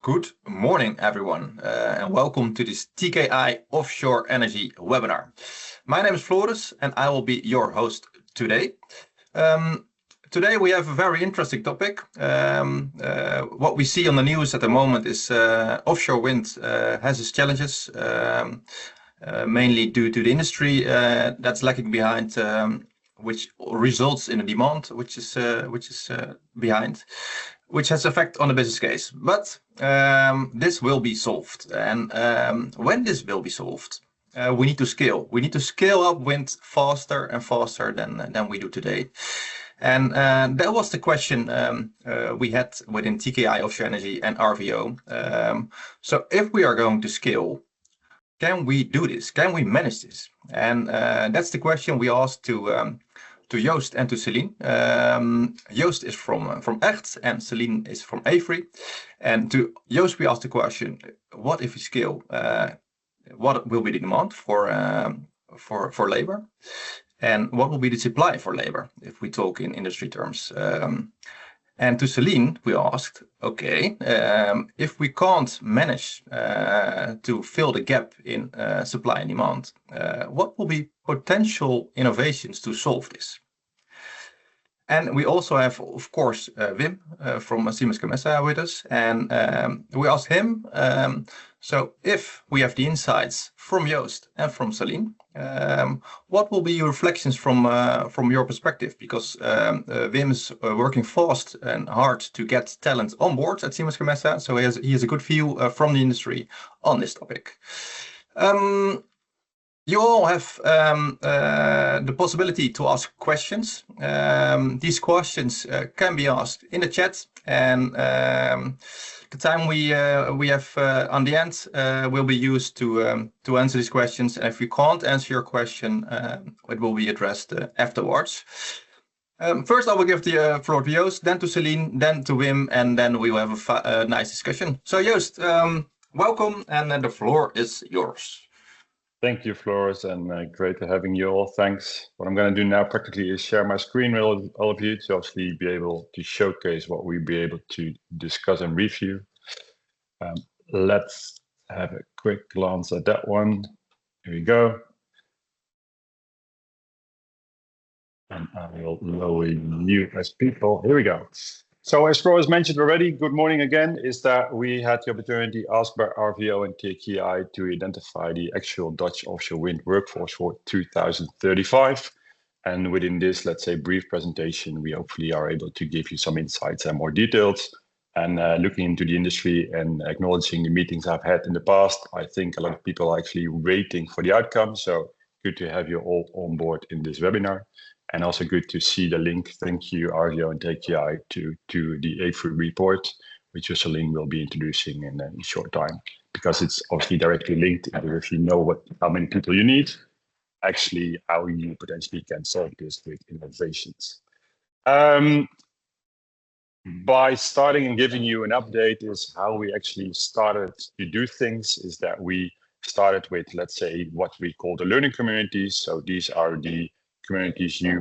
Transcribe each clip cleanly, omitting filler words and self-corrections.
Good morning, everyone, and welcome to this TKI Offshore Energy webinar. My name is Floris, and I will be your host today. Today we have a very interesting topic. What we see on the news at the moment is offshore wind has its challenges, mainly due to the industry that's lagging behind, which results in a demand which is behind, which has effect on the business case. But this will be solved, and when this will be solved, we need to scale. We need to scale up wind faster and faster than we do today. And that was the question we had within TKI Offshore Energy and RVO. So if we are going to scale, can we do this? Can we manage this? And that's the question we asked to Joost and to Celine. Joost is from ECHT and Celine is from AFRY. And to Joost we asked the question, what if we scale? What will be the demand for labor? And what will be the supply for labor, if we talk in industry terms? And to Celine, we asked, okay, if we can't manage to fill the gap in supply and demand, what will be potential innovations to solve this? And we also have, of course, Wim from Siemens Energy with us, and we asked him, so if we have the insights from Joost and from Celine, what will be your reflections from your perspective? Because Wim is working fast and hard to get talent on board at Siemens Energy, so he has a good view from the industry on this topic. You all have the possibility to ask questions. These questions can be asked in the chat, and the time we have on the end will be used to answer these questions. And if we can't answer your question, it will be addressed afterwards. First, I will give the floor to Joost, then to Celine, then to Wim, and then we will have a nice discussion. So Joost, welcome, and then the floor is yours. Thank you, Floris, and great to having you all. Thanks. What I'm going to do now practically is share my screen with all of you to obviously be able to showcase what we'll be able to discuss and review. Let's have a quick glance at that one. Here we go. And I will lower you as people. Here we go. So as Floris mentioned already, good morning again, is that we had the opportunity asked by RVO and TKI to identify the actual Dutch offshore wind workforce for 2035. And within this, let's say, brief presentation, we hopefully are able to give you some insights and more details. And looking into the industry and acknowledging the meetings I've had in the past, I think a lot of people are actually waiting for the outcome. So good to have you all on board in this webinar. And also good to see the link. Thank you, RVO and TKI, to the AFRY report, which Celine will be introducing in a short time, because it's obviously directly linked. If you know how many people you need, actually how you potentially can solve this with innovations. By starting and giving you an update is how we actually started to do things, is that we started with, let's say, what we call the learning communities. So these are the communities you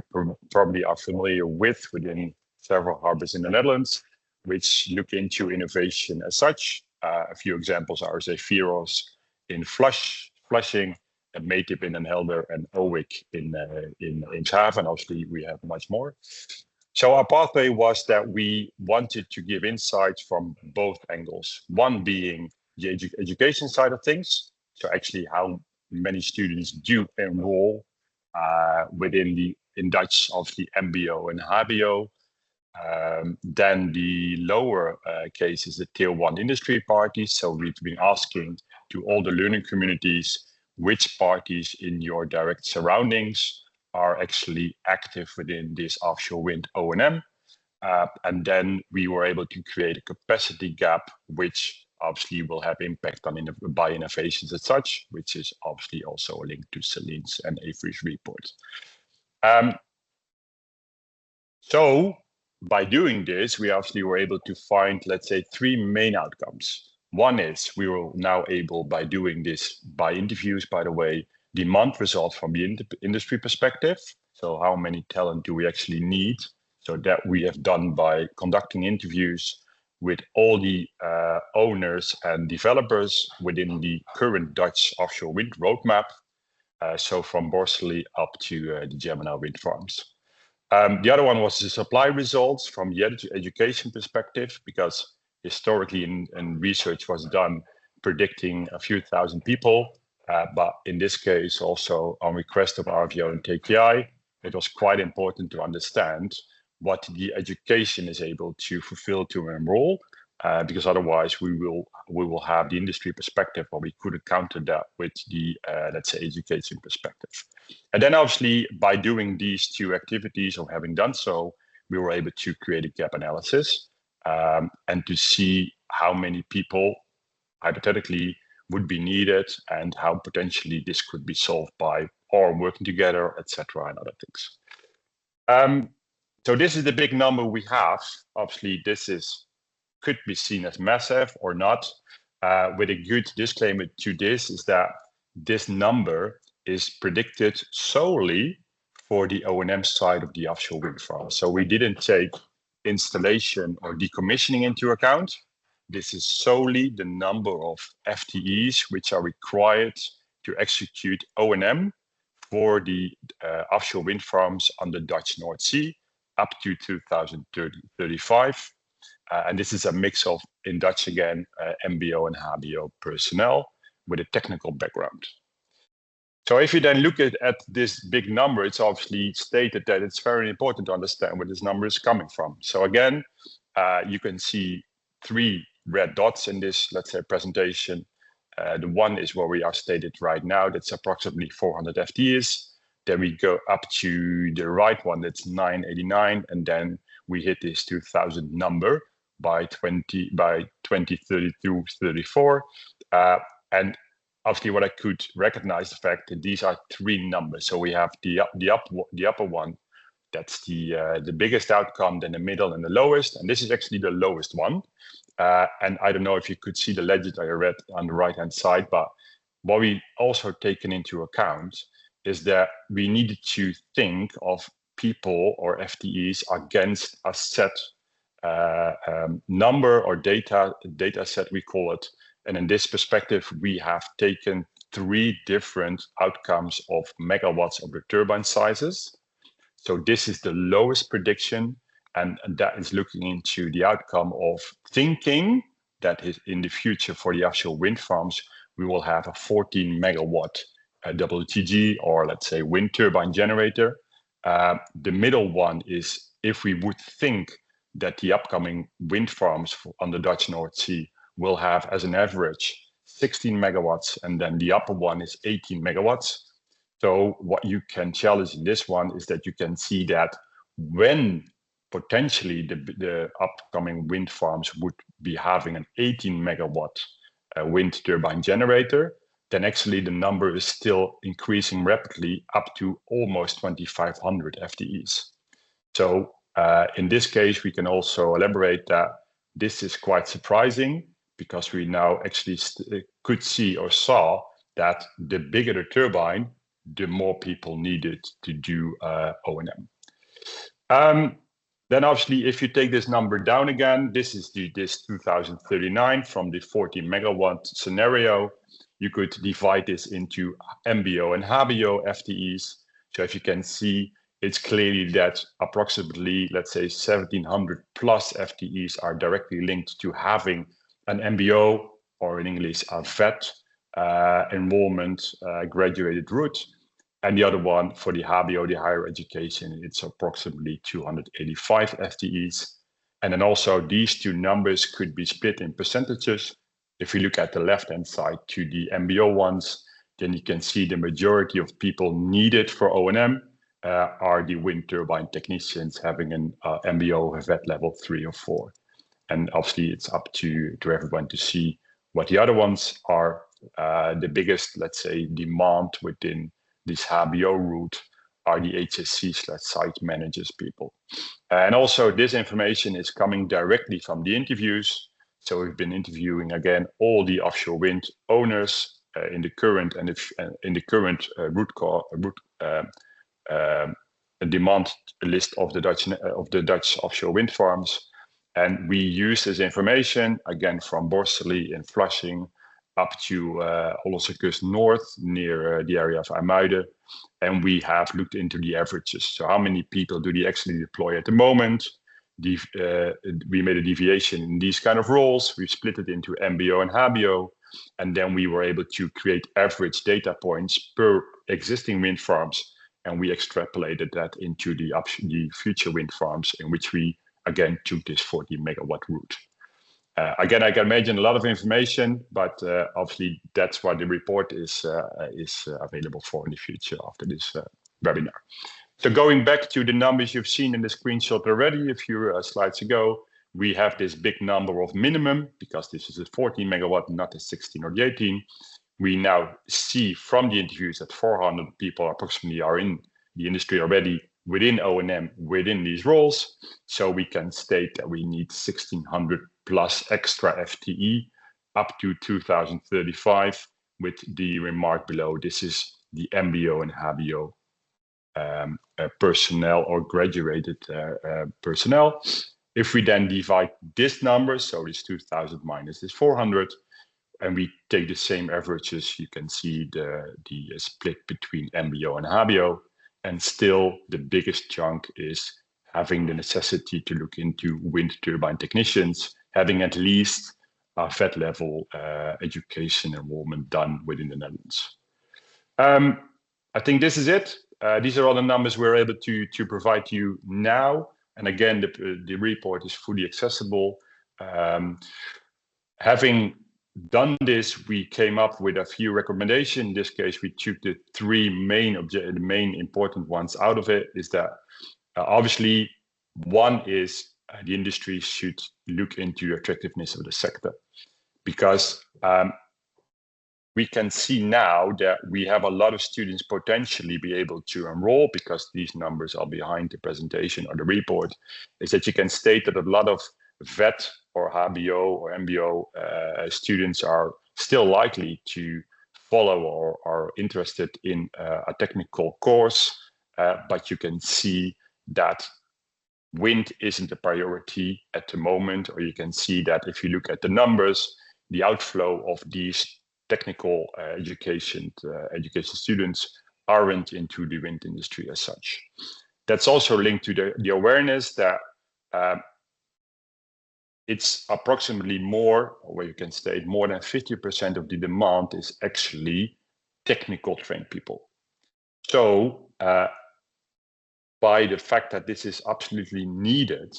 probably are familiar with within several harbors in the Netherlands, which look into innovation as such. A few examples are Zephyrus in Flushing, and Metip in Den Helder, and OWIC in Eemshaven. Obviously, we have much more. So our pathway was that we wanted to give insights from both angles. One being the education side of things. So actually how many students do enroll in Dutch of the MBO and HBO. Then the lower case is the tier 1 industry parties. So we've been asking to all the learning communities which parties in your direct surroundings are actually active within this offshore wind O&M. And then we were able to create a capacity gap, which obviously will have impact on by innovations as such, which is obviously also a link to Celine's and AFRY's report. So by doing this, we actually were able to find, let's say, 3 main outcomes. One is we were now able, by doing this by interviews, by the way, demand results from the industry perspective. So how many talent do we actually need? So that we have done by conducting interviews with all the owners and developers within the current Dutch offshore wind roadmap. So from Borssele up to the Gemini wind farms. The other one was the supply results from the education perspective, because historically in research was done predicting a few thousand people. But in this case, also on request of RVO and TKI, it was quite important to understand what the education is able to fulfill to enroll, because otherwise we will have the industry perspective, or we couldn't counter that with the let's say education perspective. And then obviously by doing these two activities, or having done so, we were able to create a gap analysis and to see how many people hypothetically would be needed and how potentially this could be solved by or working together, etc., and other things. So this is the big number we have. Obviously, this could be seen as massive or not. With a good disclaimer to this is that this number is predicted solely for the O&M side of the offshore wind farm. So we didn't take installation or decommissioning into account. This is solely the number of FTEs which are required to execute O&M for the offshore wind farms on the Dutch North Sea up to 2035. And this is a mix of, in Dutch again, MBO and HBO personnel with a technical background. So if you then look at this big number, it's obviously stated that it's very important to understand where this number is coming from. So again, you can see 3 red dots in this, let's say, presentation. The one is where we are stated right now, that's approximately 400 FTEs. Then we go up to the right one, that's 989, and then we hit this 2000 number by 2032, 34. And obviously what I could recognize the fact that these are 3 numbers. So we have the upper one, that's the biggest outcome, then the middle and the lowest, and this is actually the lowest one. And I don't know if you could see the legend I read on the right-hand side, but what we also taken into account is that we needed to think of people or FTEs against a set number or data set, we call it. And in this perspective, we have taken 3 different outcomes of megawatts of the turbine sizes. So this is the lowest prediction, and that is looking into the outcome of thinking that is in the future for the offshore wind farms, we will have a 14 megawatt WTG, or let's say wind turbine generator. The middle one is if we would think that the upcoming wind farms on the Dutch North Sea will have as an average 16 megawatts, and then the upper one is 18 megawatts. So what you can challenge in this one is that you can see that when potentially the upcoming wind farms would be having an 18 megawatt wind turbine generator, then actually the number is still increasing rapidly up to almost 2,500 FTEs. So in this case, we can also elaborate that this is quite surprising, because we now actually could see or saw that the bigger the turbine, the more people needed to do O&M. Then obviously, if you take this number down again, this is this 2039 from the 40 megawatt scenario. You could divide this into MBO and HBO FTEs. So if you can see, it's clearly that approximately, let's say, 1,700 plus FTEs are directly linked to having an MBO, or in English, a VET enrollment graduated route. And the other one for the HBO, the higher education, it's approximately 285 FTEs. And then also these 2 numbers could be split in percentages. If you look at the left-hand side to the MBO ones, then you can see the majority of people needed for O&M are the wind turbine technicians having an MBO VET level 3 or 4. And obviously it's up to everyone to see what the other ones are. The biggest, let's say, demand within this HBO route are the HSC/site managers people. And also this information is coming directly from the interviews. So we've been interviewing again all the offshore wind owners in the current demand list of the Dutch offshore wind farms. And we use this information, again, from Borsely in Flushing up to Hollandse North near the area of IJmuiden. And we have looked into the averages. So how many people do they actually deploy at the moment? We made a deviation in these kind of roles. We split it into MBO and HBO. And then we were able to create average data points per existing wind farms. And we extrapolated that into the future wind farms, in which we, again, took this 40 megawatt route. Again, I can imagine a lot of information, but obviously that's what the report is available for in the future after this webinar. So going back to the numbers you've seen in the screenshot already a few slides ago, we have this big number of minimum, because this is a 14 megawatt, not a 16 or the 18. We now see from the interviews that 400 people approximately are in the industry already within O&M, within these roles. So we can state that we need 1,600 plus extra FTE up to 2035, with the remark below, this is the MBO and HBO personnel or graduated personnel. If we then divide this number, so this 2,000 minus this 400, and we take the same averages, you can see the split between MBO and HBO, and still the biggest chunk is having the necessity to look into wind turbine technicians, having at least a VET level education enrollment done within the Netherlands. I think this is it. These are all the numbers we're able to provide you now. And again, the report is fully accessible. Having done this, we came up with a few recommendations. In this case, we took the three main important ones out of it. Is that obviously one is the industry should look into the attractiveness of the sector, because we can see now that we have a lot of students potentially be able to enroll, because these numbers are behind the presentation or the report, is that you can state that a lot of VET or HBO or MBO students are still likely to follow or are interested in a technical course, but you can see that wind isn't a priority at the moment, or you can see that if you look at the numbers, the outflow of these technical education students aren't into the wind industry as such. That's also linked to the awareness that it's approximately more, or you can state more than 50% of the demand is actually technical trained people. So by the fact that this is absolutely needed,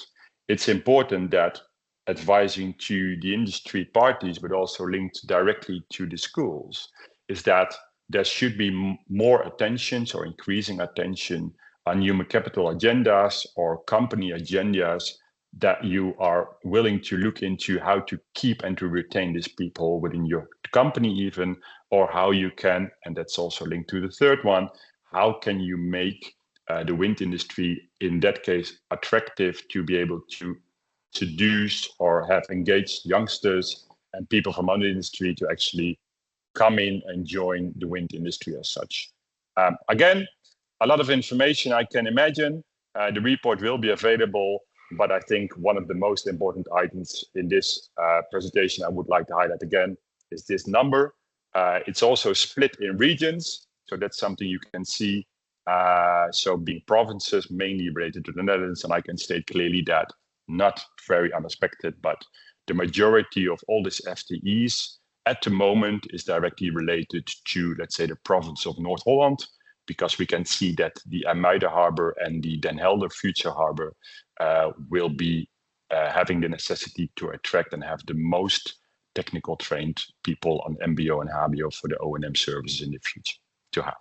it's important that advising to the industry parties, but also linked directly to the schools, is that there should be more attention, so increasing attention on human capital agendas or company agendas, that you are willing to look into how to keep and to retain these people within your company even, or how you can, and that's also linked to the third one, how can you make the wind industry, in that case, attractive to be able to seduce or have engaged youngsters and people from other industry to actually come in and join the wind industry as such. Again, a lot of information I can imagine. The report will be available, but I think one of the most important items in this presentation I would like to highlight again is this number. It's also split in regions, so that's something you can see. So being provinces mainly related to the Netherlands, and I can state clearly that, not very unexpected, but the majority of all these FTEs at the moment is directly related to, let's say, the province of North Holland, because we can see that the IJmuiden Harbor and the Den Helder Future Harbor will be having the necessity to attract and have the most technical trained people on MBO and HBO for the O&M services in the future to have.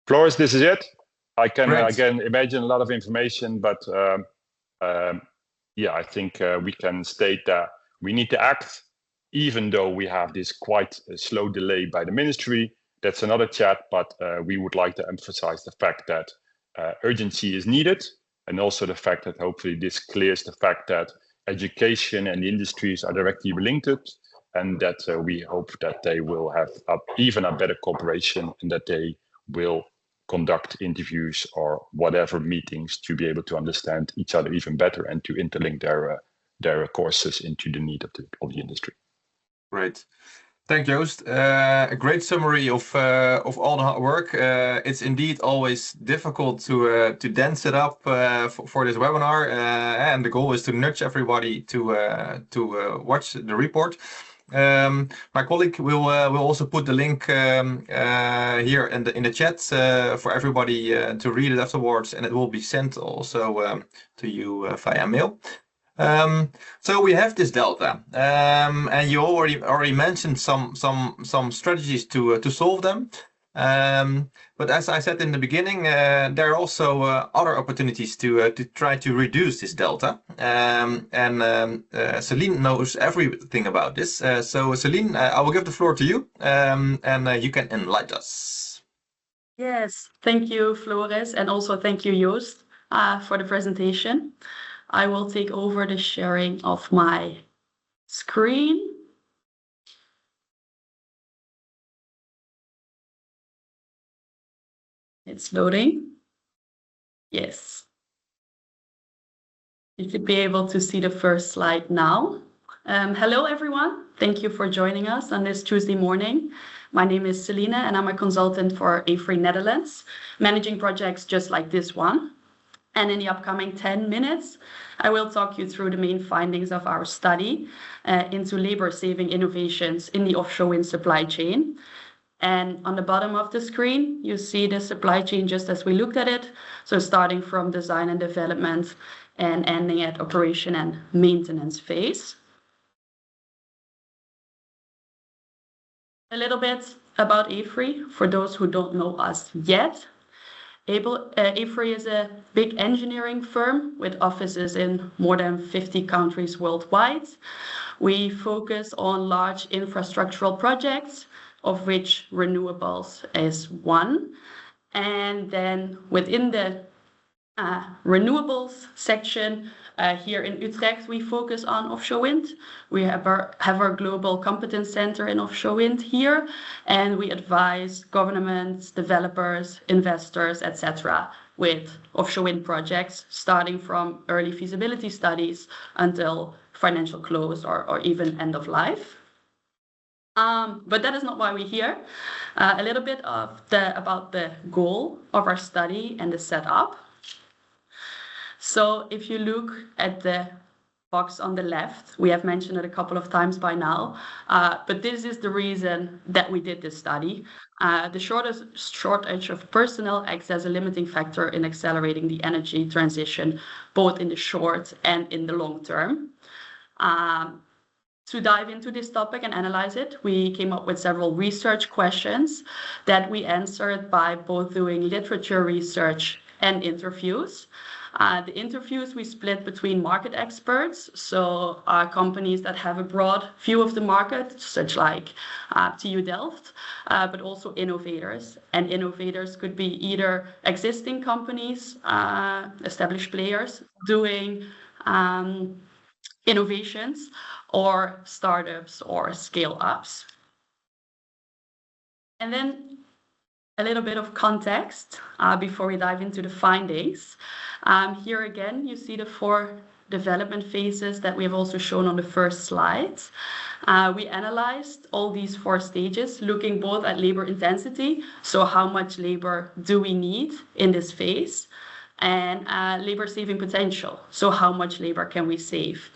Floris, this is it. I can again imagine a lot of information, but yeah, I think we can state that we need to act, even though we have this quite slow delay by the ministry. That's another chat, but we would like to emphasize the fact that urgency is needed, and also the fact that hopefully this clears the fact that education and the industries are directly linked, and that we hope that they will have even a better cooperation, and that they will conduct interviews or whatever meetings to be able to understand each other even better and to interlink their courses into the need of the industry. Great. Thank you, Joost. A great summary of all the hard work. It's indeed always difficult to dense it up for this webinar, and the goal is to nudge everybody to watch the report. My colleague will also put the link here in the chat for everybody to read it afterwards, and it will be sent also to you via mail. So we have this delta, and you already mentioned some strategies to solve them. But as I said in the beginning, there are also other opportunities to try to reduce this delta. Celine knows everything about this. So Celine, I will give the floor to you, and you can enlighten us. Yes, thank you, Floris, and also thank you, Joost, for the presentation. I will take over the sharing of my screen. It's loading. Yes. You should be able to see the first slide now. Hello, everyone. Thank you for joining us on this Tuesday morning. My name is Celine, and I'm a consultant for AFRY Netherlands, managing projects just like this one. And in the upcoming 10 minutes, I will talk you through the main findings of our study into labor-saving innovations in the offshore wind supply chain. And on the bottom of the screen, you see the supply chain just as we looked at it. So starting from design and development and ending at operation and maintenance phase. A little bit about AFRY, for those who don't know us yet. AFRY is a big engineering firm with offices in more than 50 countries worldwide. We focus on large infrastructural projects, of which renewables is one. And then within the renewables section, here in Utrecht, we focus on offshore wind. We have our global competence center in offshore wind here, and we advise governments, developers, investors, etc., with offshore wind projects, starting from early feasibility studies until financial close or even end of life. But that is not why we're here. A little bit about the goal of our study and the setup. So if you look at the box on the left, we have mentioned it a couple of times by now, but this is the reason that we did this study. The shortage of personnel acts as a limiting factor in accelerating the energy transition, both in the short and in the long term. To dive into this topic and analyze it, we came up with several research questions that we answered by both doing literature research and interviews. The interviews we split between market experts, so companies that have a broad view of the market, such like TU Delft, but also innovators. And innovators could be either existing companies, established players doing innovations, or startups or scale-ups. And then a little bit of context before we dive into the findings. Here again, you see the 4 development phases that we have also shown on the first slide. We analyzed all these 4 stages, looking both at labor intensity, so how much labor do we need in this phase, and labor saving potential, so how much labor can we save.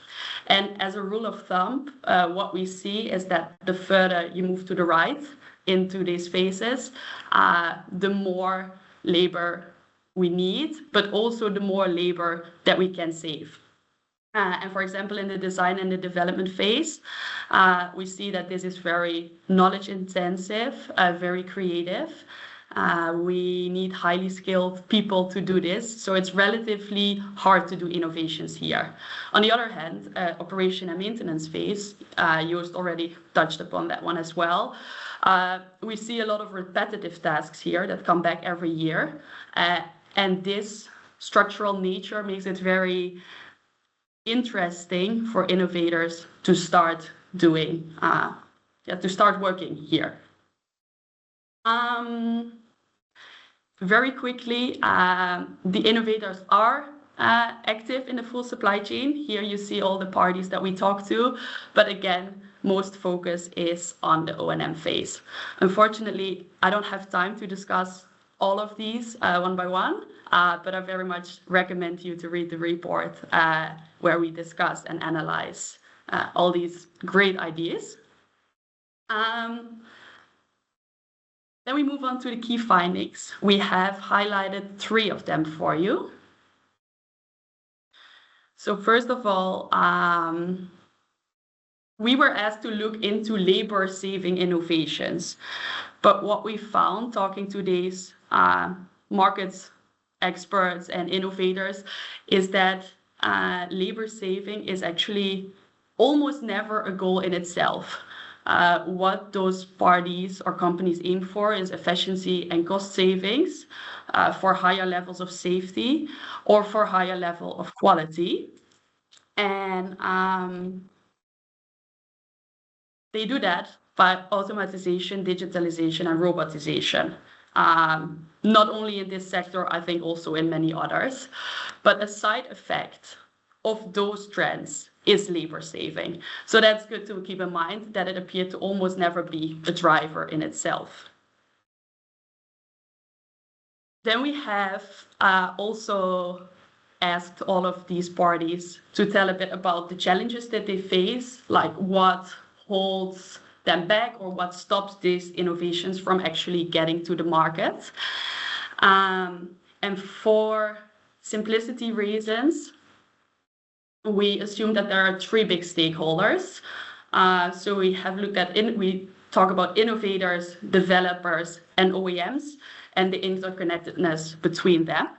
And as a rule of thumb, what we see is that the further you move to the right into these phases, the more labor we need, but also the more labor that we can save. And for example, in the design and the development phase, we see that this is very knowledge intensive, very creative. We need highly skilled people to do this, so it's relatively hard to do innovations here. On the other hand, operation and maintenance phase, Joost already touched upon that one as well. We see a lot of repetitive tasks here that come back every year, and this structural nature makes it very interesting for innovators to start doing, to start working here. very quickly, the innovators are active in the full supply chain. Here you see all the parties that we talk to, but again, most focus is on the O&M phase. Unfortunately, I don't have time to discuss all of these one by one, but I very much recommend you to read the report where we discuss and analyze all these great ideas. Then we move on to the key findings. We have highlighted 3 of them for you. So first of all, we were asked to look into labor-saving innovations. But what we found talking to these market experts and innovators is that labor saving is actually almost never a goal in itself. What those parties or companies aim for is efficiency and cost savings for higher levels of safety or for higher level of quality. And they do that by automatization, digitalization, and robotization. Not only in this sector, I think also in many others. But a side effect of those trends is labor saving. So that's good to keep in mind that it appeared to almost never be a driver in itself. Then we have also asked all of these parties to tell a bit about the challenges that they face, like what holds them back or what stops these innovations from actually getting to the market. And for simplicity reasons, we assume that there are 3 big stakeholders. So we have looked at, we talk about innovators, developers, and OEMs, and the interconnectedness between them.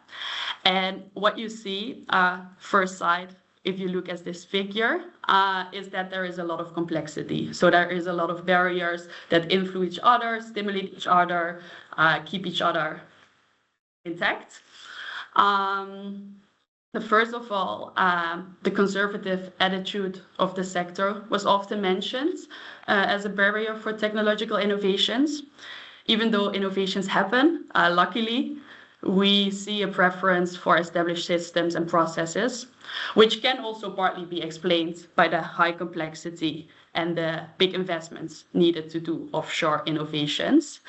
And what you see, first side, if you look at this figure, is that there is a lot of complexity. So there is a lot of barriers that influence each other, stimulate each other, keep each other intact. First of all, the conservative attitude of the sector was often mentioned as a barrier for technological innovations. Even though innovations happen, luckily, we see a preference for established systems and processes, which can also partly be explained by the high complexity and the big investments needed to do offshore innovations.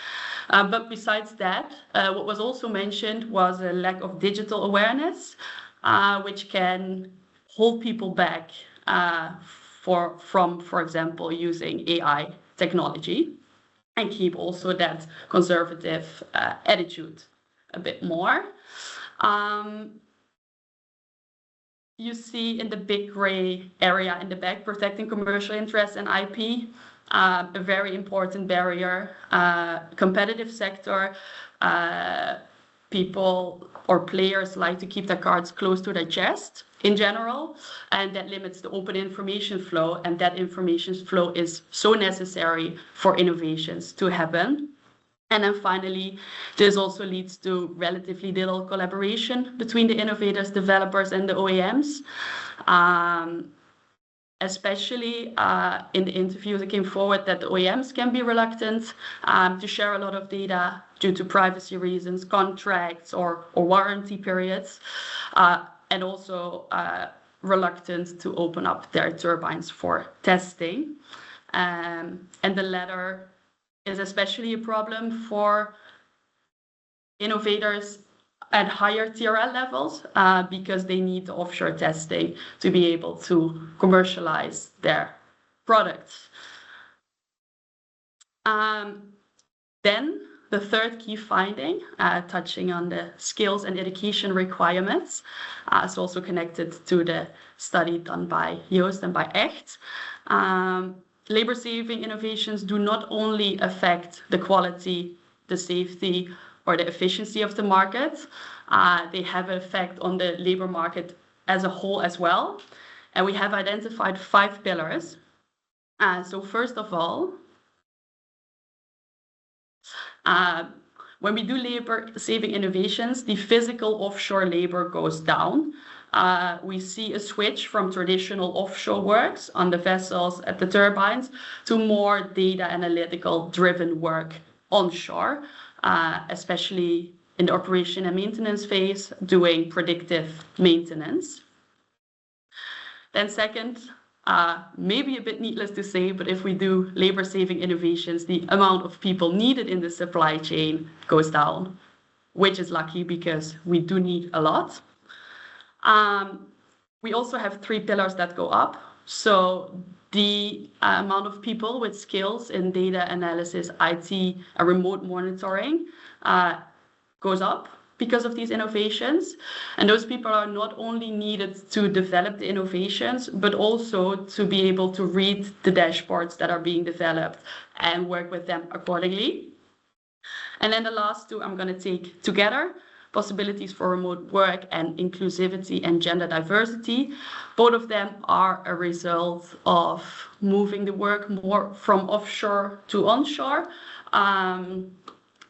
But besides that, what was also mentioned was a lack of digital awareness, which can hold people back from, for example, using AI technology, and keep also that conservative attitude a bit more. You see in the big gray area in the back, protecting commercial interests and IP, a very important barrier. Competitive sector, people or players like to keep their cards close to their chest in general, and that limits the open information flow, and that information flow is so necessary for innovations to happen. And then finally, this also leads to relatively little collaboration between the innovators, developers, and the OEMs. Especially in the interviews, it came forward that the OEMs can be reluctant to share a lot of data due to privacy reasons, contracts, or warranty periods, and also reluctant to open up their turbines for testing. And the latter is especially a problem for innovators at higher TRL levels because they need offshore testing to be able to commercialize their products. Then the third key finding, touching on the skills and education requirements, is also connected to the study done by Joost and by ECHT. Labor-saving innovations do not only affect the quality, the safety, or the efficiency of the market, they have an effect on the labor market as a whole as well. And we have identified 5 pillars. So first of all, when we do labor-saving innovations, the physical offshore labor goes down. We see a switch from traditional offshore works on the vessels at the turbines to more data analytical driven work onshore, especially in the operation and maintenance phase doing predictive maintenance. Then second, maybe a bit needless to say, but if we do labor-saving innovations, the amount of people needed in the supply chain goes down, which is lucky because we do need a lot. We also have 3 pillars that go up. So the amount of people with skills in data analysis, IT, and remote monitoring goes up because of these innovations. And those people are not only needed to develop the innovations, but also to be able to read the dashboards that are being developed and work with them accordingly. And then the last 2 I'm going to take together: possibilities for remote work and inclusivity and gender diversity. Both of them are a result of moving the work more from offshore to onshore,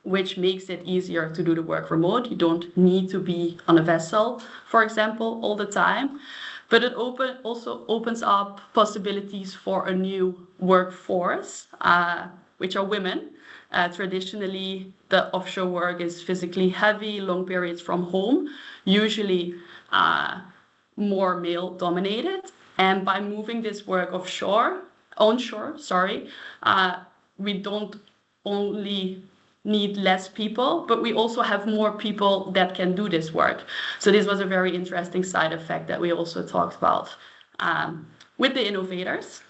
which makes it easier to do the work remote. You don't need to be on a vessel, for example, all the time. But it also opens up possibilities for a new workforce, which are women. Traditionally, the offshore work is physically heavy, long periods from home, usually more male dominated. And by moving this work onshore, we don't only need less people, but we also have more people that can do this work. So this was a very interesting side effect that we also talked about with the innovators.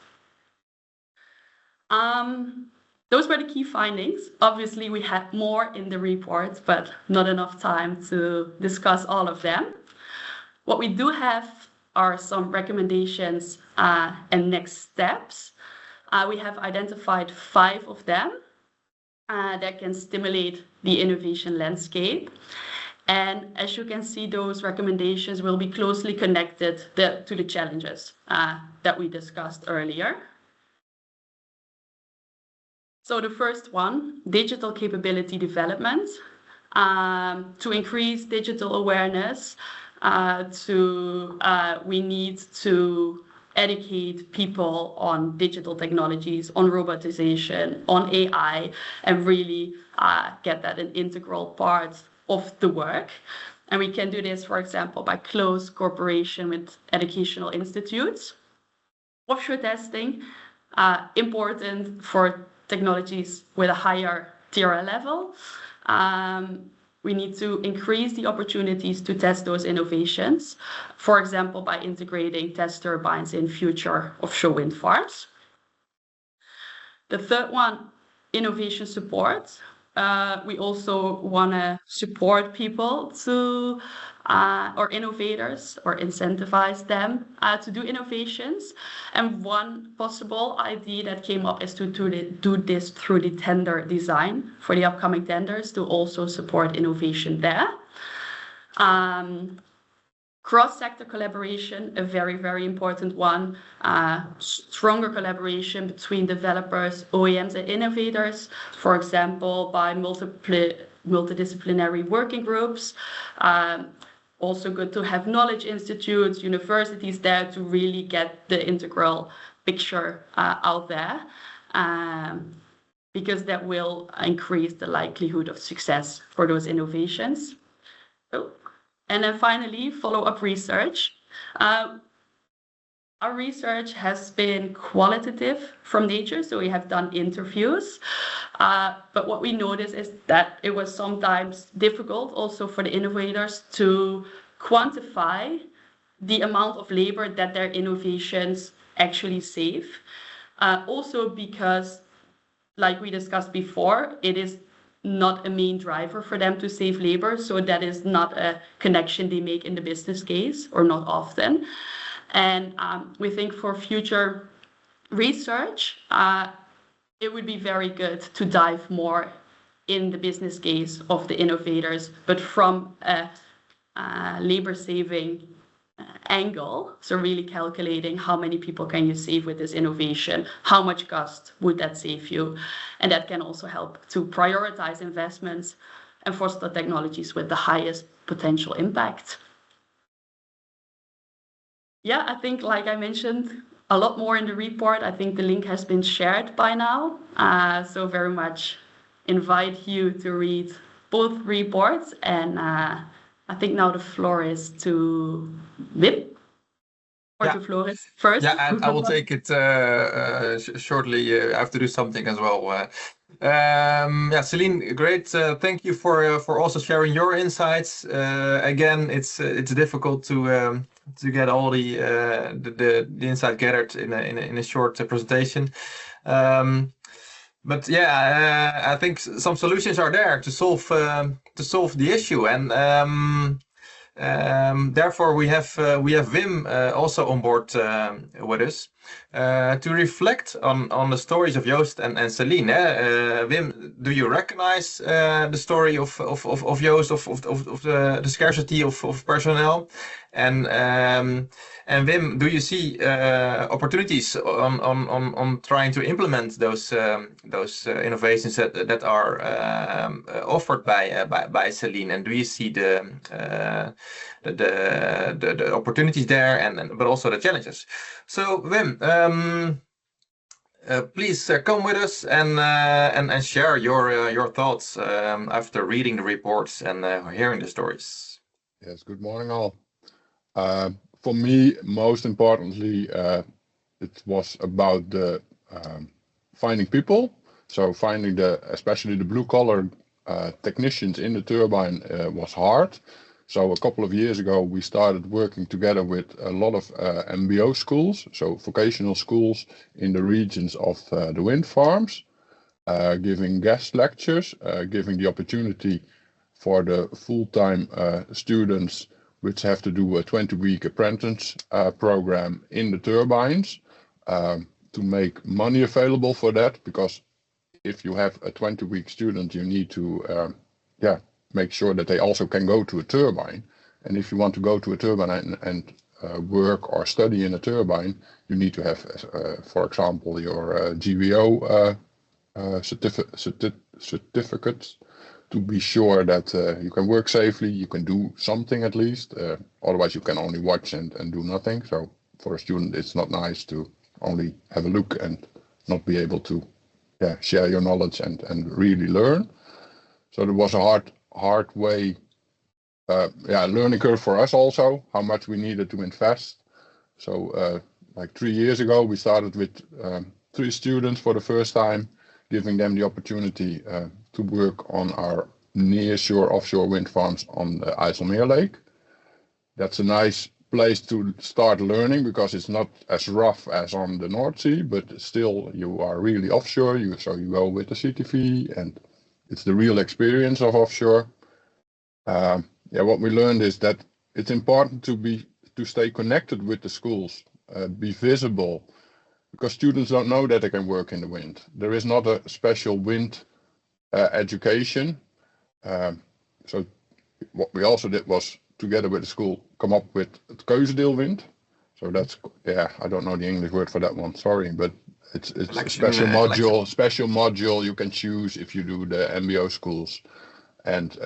Those were the key findings. Obviously, we had more in the report, but not enough time to discuss all of them. What we do have are some recommendations and next steps. We have identified 5 of them that can stimulate the innovation landscape. And as you can see, those recommendations will be closely connected to the challenges that we discussed earlier. So the first one, digital capability development, to increase digital awareness, we need to educate people on digital technologies, on robotization, on AI, and really get that an integral part of the work. And we can do this, for example, by close cooperation with educational institutes. Offshore testing, important for technologies with a higher TRL level. We need to increase the opportunities to test those innovations, for example, by integrating test turbines in future offshore wind farms. The third one, innovation support. We also want to support people or innovators, or incentivize them to do innovations. And one possible idea that came up is to do this through the tender design for the upcoming tenders to also support innovation there. Cross-sector collaboration, a very, very important one. Stronger collaboration between developers, OEMs, and innovators, for example, by multidisciplinary working groups. Also good to have knowledge institutes, universities there to really get the integral picture out there, because that will increase the likelihood of success for those innovations. And then finally, follow-up research. Our research has been qualitative from nature, so we have done interviews. But what we noticed is that it was sometimes difficult also for the innovators to quantify the amount of labor that their innovations actually save. Also because, like we discussed before, it is not a main driver for them to save labor, so that is not a connection they make in the business case, or not often. And we think for future research, it would be very good to dive more in the business case of the innovators, but from a labor-saving angle. So really calculating how many people can you save with this innovation, how much cost would that save you, and that can also help to prioritize investments and foster technologies with the highest potential impact. Yeah, I think, like I mentioned, a lot more in the report. I think the link has been shared by now. So very much invite you to read both reports. And I think now the floor is to Wim. Or to Floris first. Yeah, and I will take it shortly. I have to do something as well. Yeah, Celine, great. Thank you for also sharing your insights. Again, it's difficult to get all the insight gathered in a short presentation. But yeah, I think some solutions are there to solve the issue, and therefore we have Wim also on board with us to reflect on the stories of Joost and Celine. Wim, do you recognize the story of Joost of the scarcity of personnel? And Wim, do you see opportunities on trying to implement those innovations that are offered by Celine? And do you see the opportunities there, but also the challenges? So Wim, please come with us and share your thoughts after reading the reports and hearing the stories. Yes, good morning all. For me, most importantly, it was about the finding people. So finding especially the blue collar technicians in the turbine was hard. So a couple of years ago, we started working together with a lot of MBO schools, so vocational schools in the regions of the wind farms, giving guest lectures, giving the opportunity for the full-time students which have to do a 20-week apprentice program in the turbines to make money available for that, because if you have a 20-week student, you need to make sure that they also can go to a turbine. And if you want to go to a turbine and work or study in a turbine, you need to have, for example, your GVO certificates to be sure that you can work safely, you can do something at least. Otherwise, you can only watch and do nothing. So for a student, it's not nice to only have a look and not be able to share your knowledge and really learn. So there was a hard way, learning curve for us also, how much we needed to invest. So like 3 years ago, we started with 3 students for the first time, giving them the opportunity to work on our nearshore offshore wind farms on the IJsselmeer Lake. That's a nice place to start learning because it's not as rough as on the North Sea, but still you are really offshore. So you go with the CTV and it's the real experience of offshore. What we learned is that it's important to stay connected with the schools, be visible, because students don't know that they can work in the wind. There is not a special wind education. So what we also did was, together with the school, come up with keuzedeelwind. So that's, I don't know the English word for that one, sorry, but it's a special module you can choose if you do the MBO schools. And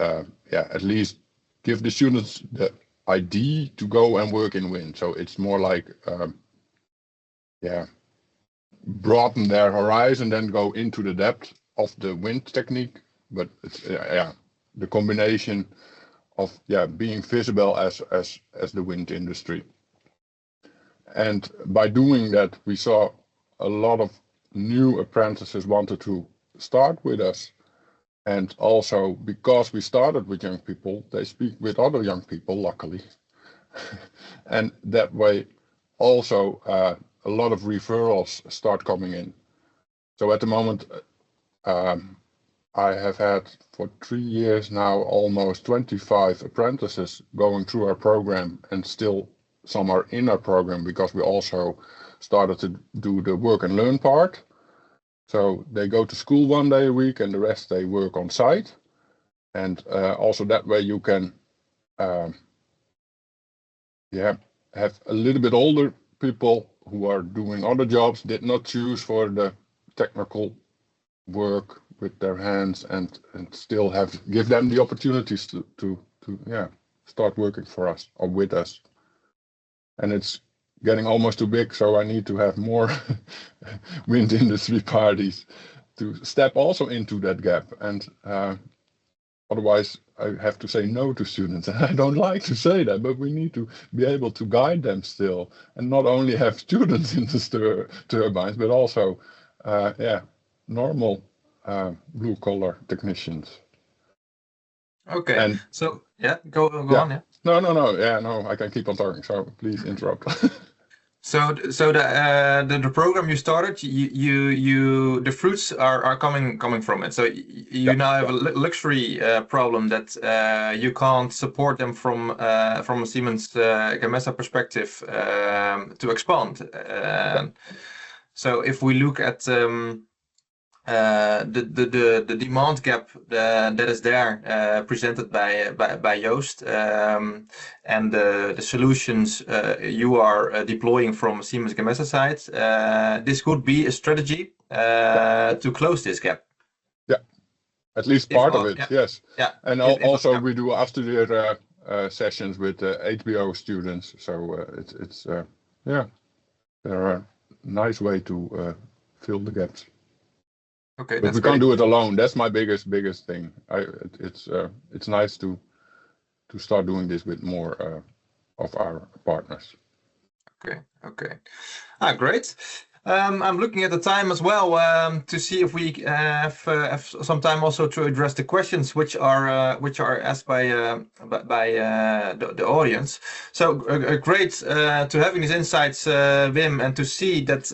at least give the students the idea to go and work in wind. So it's more like, broaden their horizon, then go into the depth of the wind technique. But it's the combination of being visible as the wind industry. And by doing that, we saw a lot of new apprentices wanted to start with us. And also because we started with young people, they speak with other young people, luckily. And that way also a lot of referrals start coming in. So at the moment, I have had for 3 years now almost 25 apprentices going through our program, and still some are in our program because we also started to do the work and learn part. So they go to school 1 day a week and the rest they work on site. And also that way you can have a little bit older people who are doing other jobs, did not choose for the technical work with their hands, and still give them the opportunities to start working for us or with us. And it's getting almost too big, so I need to have more wind industry parties to step also into that gap. And Otherwise, I have to say no to students, and I don't like to say that, but we need to be able to guide them still, and not only have students in the turbines, but also, normal blue-collar technicians. Okay. And So yeah, go yeah. on. Yeah. No. Yeah, no, I can keep on talking. So please interrupt. So the program you started, you the fruits are coming from it. So you now have a luxury problem that you can't support them from a Siemens Gamesa perspective to expand. So if we look at the demand gap that is there presented by Joost, and the solutions you are deploying from Siemens Gamesa side, this could be a strategy to close this gap. Yeah, at least part of it, yeah. yes. Yeah. And also we do after the sessions with HBO students. So it's they're a nice way to fill the gaps. Okay, but we can't do it alone. That's my biggest thing. It's nice to start doing this with more of our partners. Okay. Great. I'm looking at the time as well to see if we have some time also to address the questions which are asked by the audience. So great to having these insights, Wim, and to see that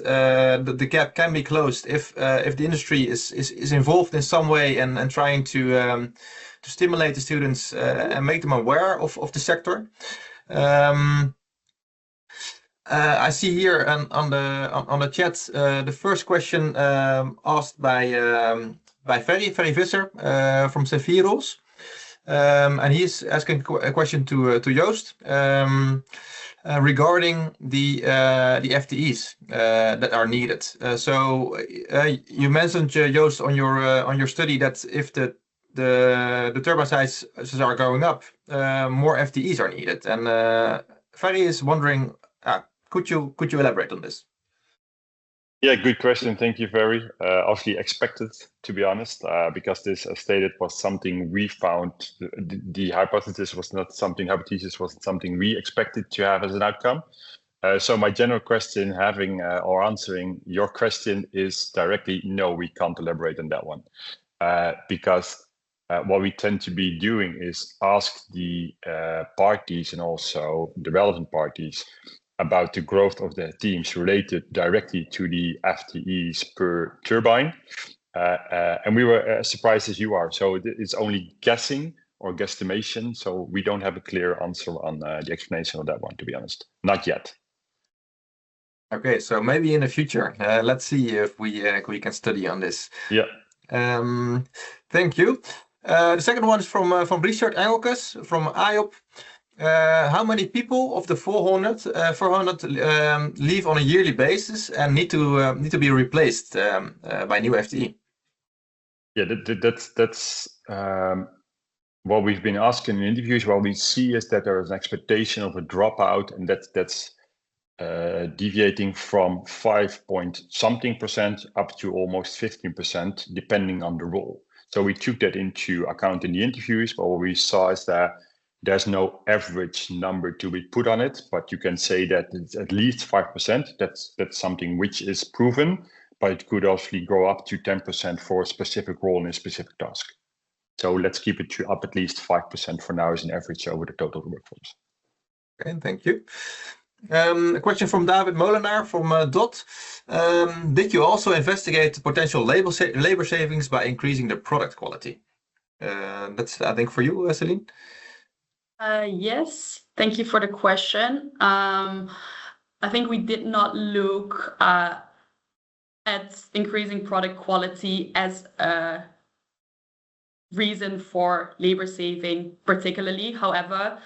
the gap can be closed if the industry is involved in some way and trying to stimulate the students and make them aware of the sector. I see here on the chat the first question asked by Ferry Visser from Sephiros, and he's asking a question to Joost regarding the FTEs that are needed. So you mentioned, Joost, on your study that if the turbine sizes are going up, more FTEs are needed, and Ferry is wondering. Could you elaborate on this? Yeah, good question. Thank you, Ferry. Obviously expected, to be honest, because this, as stated, was something we found. The hypothesis wasn't something we expected to have as an outcome. So my general question, or answering your question, is directly no. We can't elaborate on that one, because what we tend to be doing is ask the parties and also the relevant parties about the growth of the teams related directly to the FTEs per turbine. And we were as surprised as you are. So it's only guessing or guesstimation. So we don't have a clear answer on the explanation of that one, to be honest. Not yet. Okay, so maybe in the future. Let's see if we can study on this. Yeah. Thank you. The second one is from Richard Engelkes from IOP. How many people of the 400 leave on a yearly basis and need to be replaced by new FTE? Yeah, that's what we've been asking in interviews. What we see is that there is an expectation of a dropout, and that's deviating from 5-something% up to almost 15%, depending on the role. So we took that into account in the interviews, but what we saw is that there's no average number to be put on it, but you can say that it's at least 5%. That's something which is proven, but it could obviously go up to 10% for a specific role in a specific task. So let's keep it up at least 5% for now as an average over the total workforce. Okay, thank you. A question from David Molenaar from DOT. Did you also investigate the potential labor savings by increasing the product quality? That's, I think, for you, Celine. Yes, thank you for the question. I think we did not look at increasing product quality as a reason for labor saving particularly. However,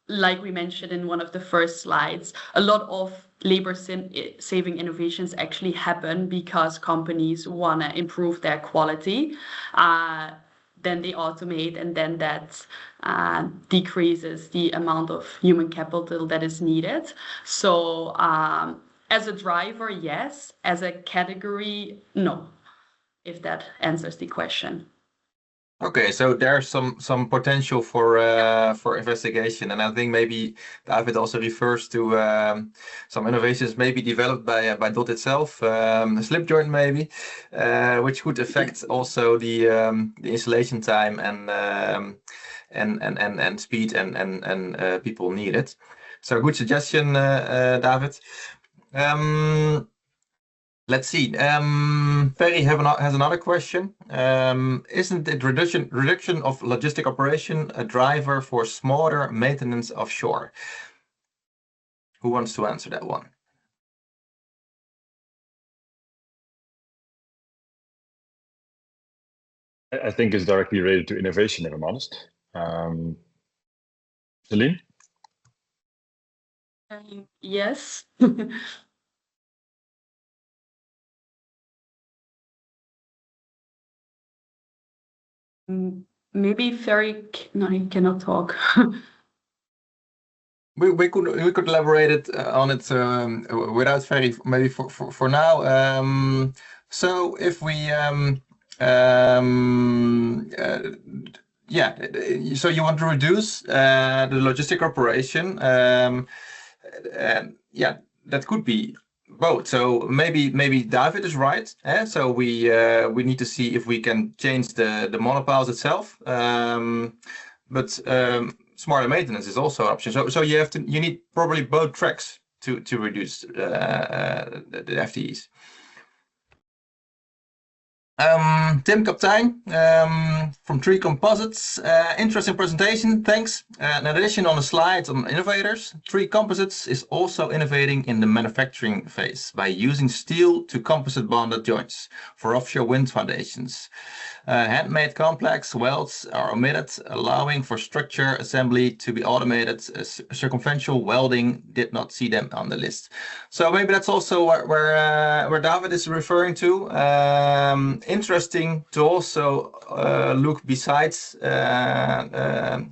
like we mentioned in one of the first slides, a lot of labor saving innovations actually happen because companies want to improve their quality. Then they automate, and then that decreases the amount of human capital that is needed. So as a driver, yes. As a category, no, if that answers the question. Okay, so there's some potential for investigation, and I think maybe David also refers to some innovations maybe developed by DOT itself, the slip joint maybe, which could affect also the installation time and speed and people need it. So good suggestion, David. Let's see. Ferry has another question. Isn't the reduction of logistic operation a driver for smarter maintenance offshore? Who wants to answer that one? I think it's directly related to innovation, if I'm honest. Celine? Yes. Maybe Ferry, no, he cannot talk. We could elaborate it on it without Ferry maybe for now. So if we yeah, so you want to reduce the logistic operation, and yeah, that could be both. So maybe David is right. So we need to see if we can change the monopiles itself. But smarter maintenance is also an option. So you need probably both tracks to reduce the FTEs. Tim Kaptein from Tree Composites. Interesting presentation, thanks. In addition, on the slides on innovators, Tree Composites is also innovating in the manufacturing phase by using steel to composite bonded joints for offshore wind foundations. Handmade complex welds are omitted, allowing for structure assembly to be automated. Circumferential welding did not see them on the list. So maybe that's also where David is referring to. Interesting to also look besides the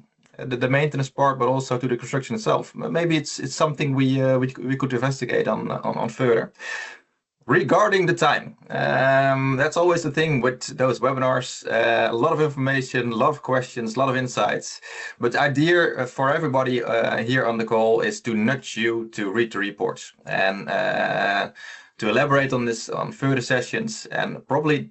maintenance part, but also to the construction itself. Maybe it's something we could investigate on further. Regarding the time, that's always the thing with those webinars. A lot of information, a lot of questions, a lot of insights. But the idea for everybody here on the call is to nudge you to read the report and to elaborate on this on further sessions, and probably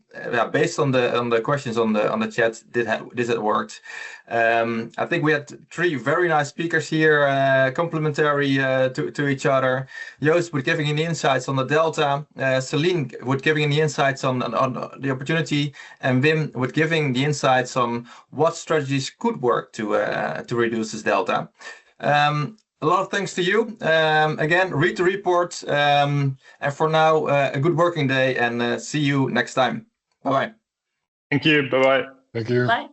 based on the questions on the chat, this had worked. I think we had 3 very nice speakers here, complementary to each other. Joost with giving the insights on the delta, Celine with giving the insights on the opportunity, and Wim with giving the insights on what strategies could work to reduce this delta. A lot of thanks to you. Again, read the report. And for now, a good working day, and see you next time. Bye-bye. Thank you. Bye-bye. Thank you. Bye.